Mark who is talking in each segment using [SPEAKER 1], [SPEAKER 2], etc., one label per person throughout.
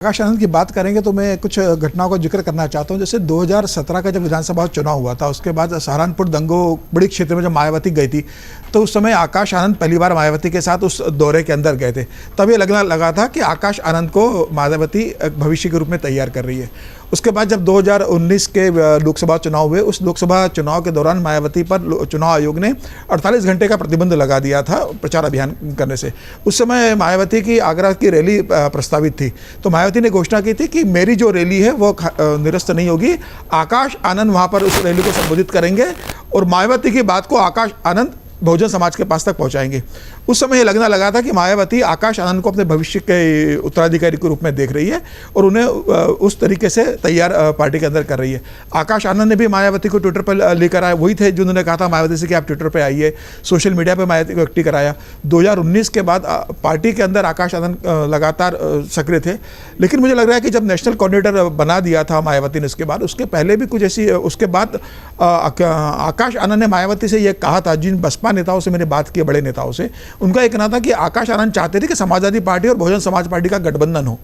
[SPEAKER 1] आकाश आनंद की बात करेंगे तो मैं कुछ घटनाओं का जिक्र करना चाहता हूं। जैसे 2017 का जब विधानसभा चुनाव हुआ था, उसके बाद सहारनपुर दंगों बड़ी क्षेत्र में जब मायावती गई थी, तो उस समय आकाश आनंद पहली बार मायावती के साथ उस दौरे के अंदर गए थे। तब ये लगना लगा था कि आकाश आनंद को मायावती भविष्य के रूप में तैयार कर रही है। उसके बाद जब 2019 के लोकसभा चुनाव हुए, उस लोकसभा चुनाव के दौरान मायावती पर चुनाव आयोग ने 48 घंटे का प्रतिबंध लगा दिया था प्रचार अभियान करने से। उस समय मायावती की आगरा की रैली प्रस्तावित थी, तो मायावती ने घोषणा की थी कि मेरी जो रैली है वो निरस्त नहीं होगी, आकाश आनंद वहाँ पर उस रैली को संबोधित करेंगे और मायावती की बात को आकाश आनंद बहुजन समाज के पास तक पहुंचाएंगे। उस समय ये लगना लगा था कि मायावती आकाश आनंद को अपने भविष्य के उत्तराधिकारी के रूप में देख रही है और उन्हें उस तरीके से तैयार पार्टी के अंदर कर रही है। आकाश आनंद ने भी मायावती को ट्विटर पर लेकर आए, वही थे जिन्होंने कहा था मायावती से कि आप ट्विटर पर आइए, सोशल मीडिया पर मायावती को एक्टिव कराया। 2019 के बाद पार्टी के अंदर आकाश आनंद लगातार सक्रिय थे, लेकिन मुझे लग रहा है कि जब नेशनल कोऑर्डिनेटर बना दिया था मायावती ने, उसके पहले भी कुछ ऐसी, उसके बाद आकाश आनंद ने मायावती से यह कहा था, जिन बसपा नेताओं से मैंने बात की, बड़े नेताओं से, उनका एक कहना था कि आकाश आनंद चाहते थे कि समाजवादी पार्टी और बहुजन समाज पार्टी का गठबंधन हो।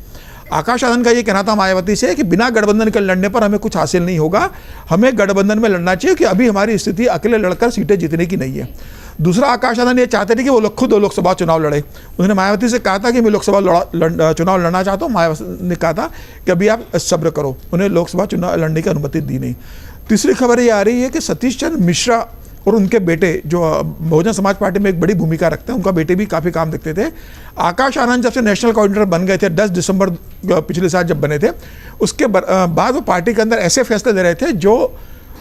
[SPEAKER 1] आकाश आनंद का ये कहना था मायावती से कि बिना गठबंधन के लड़ने पर हमें कुछ हासिल नहीं होगा, हमें गठबंधन में लड़ना चाहिए कि अभी हमारी स्थिति अकेले लड़कर सीटें जीतने की नहीं है। दूसरा, आकाश आनंद ये चाहते थे कि वो लोग खुद लोकसभा चुनाव लड़े। उन्होंने मायावती से कहा था कि मैं लोकसभा चुनाव लड़ना चाहता हूँ। मायावती ने कहा था कि अभी आप सब्र करो, उन्हें लोकसभा चुनाव लड़ने की अनुमति दी नहीं। तीसरी खबर ये आ रही है कि सतीश चंद्र मिश्रा और उनके बेटे, जो बहुजन समाज पार्टी में एक बड़ी भूमिका रखते हैं, उनका बेटे भी काफ़ी काम दिखते थे। आकाश आनंद जब से नेशनल कोऑर्डिनेटर बन गए थे, 10 दिसंबर पिछले साल जब बने थे, उसके बाद वो पार्टी के अंदर ऐसे फैसले ले रहे थे जो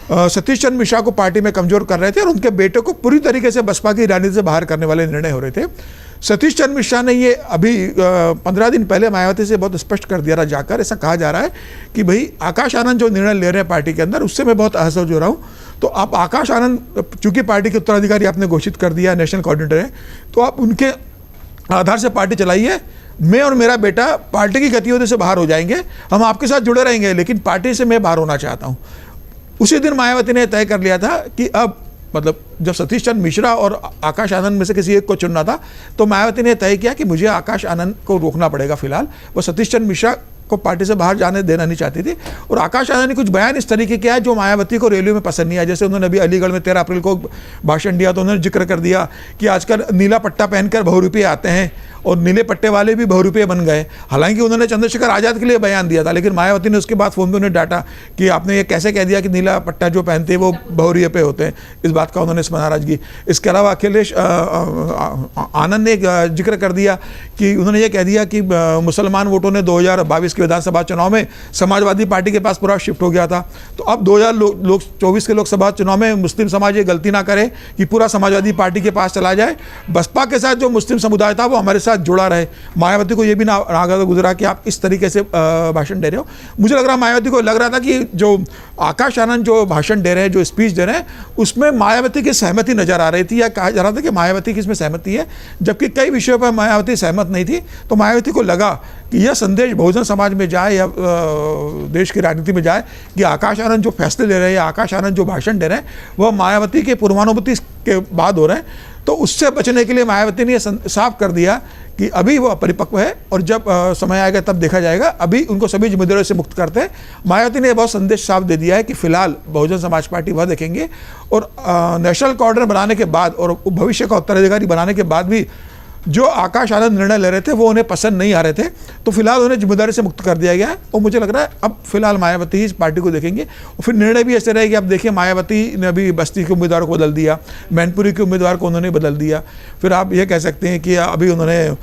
[SPEAKER 1] सतीश चंद्र मिश्रा को पार्टी में कमज़ोर कर रहे थे और उनके बेटे को पूरी तरीके से बसपा की राजनीति से बाहर करने वाले निर्णय हो रहे थे। सतीश चंद्र मिश्रा ने ये अभी 15 दिन पहले मायावती से बहुत स्पष्ट कर दिया, जाकर ऐसा कहा जा रहा है कि भाई आकाश आनंद जो निर्णय ले रहे हैं पार्टी के अंदर, उससे मैं बहुत असहज हो रहा हूँ। तो आप आकाश आनंद, चूंकि पार्टी के उत्तराधिकारी आपने घोषित कर दिया, नेशनल कोऑर्डिनेटर है, तो आप उनके आधार से पार्टी चलाइए। मैं और मेरा बेटा पार्टी की गतिविधियों से बाहर हो जाएंगे, हम आपके साथ जुड़े रहेंगे, लेकिन पार्टी से मैं बाहर होना चाहता हूँ। उसी दिन मायावती ने तय कर लिया था कि अब, मतलब जब सतीश चंद्र मिश्रा और आकाश आनंद में से किसी एक को चुनना था, तो मायावती ने तय किया कि मुझे आकाश आनंद को रोकना पड़ेगा। फिलहाल वो सतीश चंद्र मिश्रा को पार्टी से बाहर जाने देना नहीं चाहती थी। और आकाश आनंद ने कुछ बयान इस तरीके के आए जो मायावती को रैलियों में पसंद नहीं आया। जैसे उन्होंने अभी अलीगढ़ में 13 अप्रैल को भाषण दिया, तो उन्होंने जिक्र कर दिया कि आजकल नीला पट्टा पहनकर बहुरूपीय आते हैं और नीले पट्टे वाले भी बहुरूपीय बन गए। हालांकि उन्होंने चंद्रशेखर आज़ाद के लिए बयान दिया था, लेकिन मायावती ने उसके बाद फोन पे उन्हें डांटा कि आपने ये कैसे कह दिया कि नीला पट्टा जो पहनते हैं वो बहुरूपीय होते हैं। इस बात का उन्होंने नाराजगी। इसके अलावा अखिलेश आनंद ने जिक्र कर दिया कि उन्होंने ये कह दिया कि मुसलमान वोटों ने 2022 के विधानसभा चुनाव में समाजवादी पार्टी के पास पूरा शिफ्ट हो गया था। तो अब 2024 के लोकसभा चुनाव में मुस्लिम समाज ये गलती ना करे कि पूरा समाजवादी पार्टी के पास चला जाए, बसपा के साथ जो मुस्लिम समुदाय था वो हमारे साथ जुड़ा रहे। मायावती को ये भी ना गुजरा कि आप इस तरीके से भाषण दे रहे हो। मुझे लग रहा, मायावती को लग रहा था कि जो आकाश आनंद जो भाषण दे रहे हैं, जो स्पीच दे रहे हैं, उसमें मायावती की सहमति नजर आ रही थी, या कहा जा रहा था कि मायावती की इसमें सहमति है, जबकि कई विषयों पर मायावती सहमत नहीं थी। तो मायावती को लगा कि यह संदेश बहुजन समाज में जाए या देश की राजनीति में जाए कि आकाश आनंद जो फैसले ले रहे हैं, आकाश आनंद जो भाषण दे रहे हैं, वह मायावती के पूर्वानुमति के बाद हो रहे हैं। तो उससे बचने के लिए मायावती ने साफ कर दिया कि अभी वो अपरिपक्व है और जब समय आएगा तब देखा जाएगा, अभी उनको सभी जिम्मेदारियों से मुक्त करते हैं। मायावती ने बहुत संदेश साफ दे दिया है कि फिलहाल बहुजन समाज पार्टी वह देखेंगे और नेशनल कोऑर्डिनेटर बनाने के बाद और भविष्य का उत्तराधिकारी बनाने के बाद भी जो आकाश आनंद निर्णय ले रहे थे वो उन्हें पसंद नहीं आ रहे थे, तो फिलहाल उन्हें जिम्मेदारी से मुक्त कर दिया गया है। और मुझे लग रहा है अब फिलहाल मायावती इस पार्टी को देखेंगे और फिर निर्णय भी ऐसे रहेगा। अब देखिए, मायावती ने अभी बस्ती के उम्मीदवार को बदल दिया, मैनपुरी के उम्मीदवार को उन्होंने बदल दिया। फिर आप ये कह सकते हैं कि अभी उन्होंने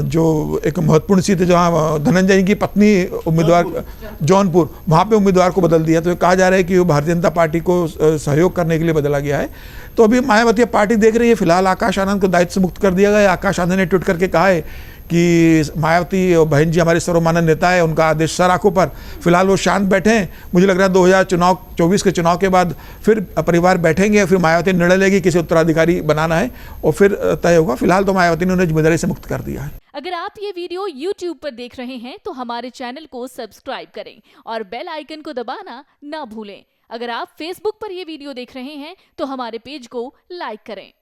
[SPEAKER 1] जो एक महत्वपूर्ण सीट है जहाँ धनंजय की पत्नी उम्मीदवार, जौनपुर, वहाँ पे उम्मीदवार को बदल दिया। तो कहा जा रहा है कि वो भारतीय जनता पार्टी को सहयोग करने के लिए बदला गया है। तो अभी मायावती पार्टी देख रही है। फिलहाल आकाश आनंद को दायित्व से मुक्त कर दिया गया। आकाश आनंद ने ट्वीट करके कहा है कि मायावती और बहन जी हमारे सर्वमान्य नेता है, उनका आदेश सर आंखों पर, फिलहाल वो शांत बैठे हैं। मुझे लग रहा है 2024 के चुनाव के बाद फिर परिवार बैठेंगे, फिर मायावती निर्णय लेगी किसी उत्तराधिकारी बनाना है और फिर तय होगा। फिलहाल तो मायावती ने उन्हें जिम्मेदारी से मुक्त कर दिया है।
[SPEAKER 2] अगर आप ये वीडियो YouTube पर देख रहे हैं तो हमारे चैनल को सब्सक्राइब करें और बेल आइकन को दबाना ना भूलें। अगर आप Facebook पर ये वीडियो देख रहे हैं तो हमारे पेज को लाइक करें।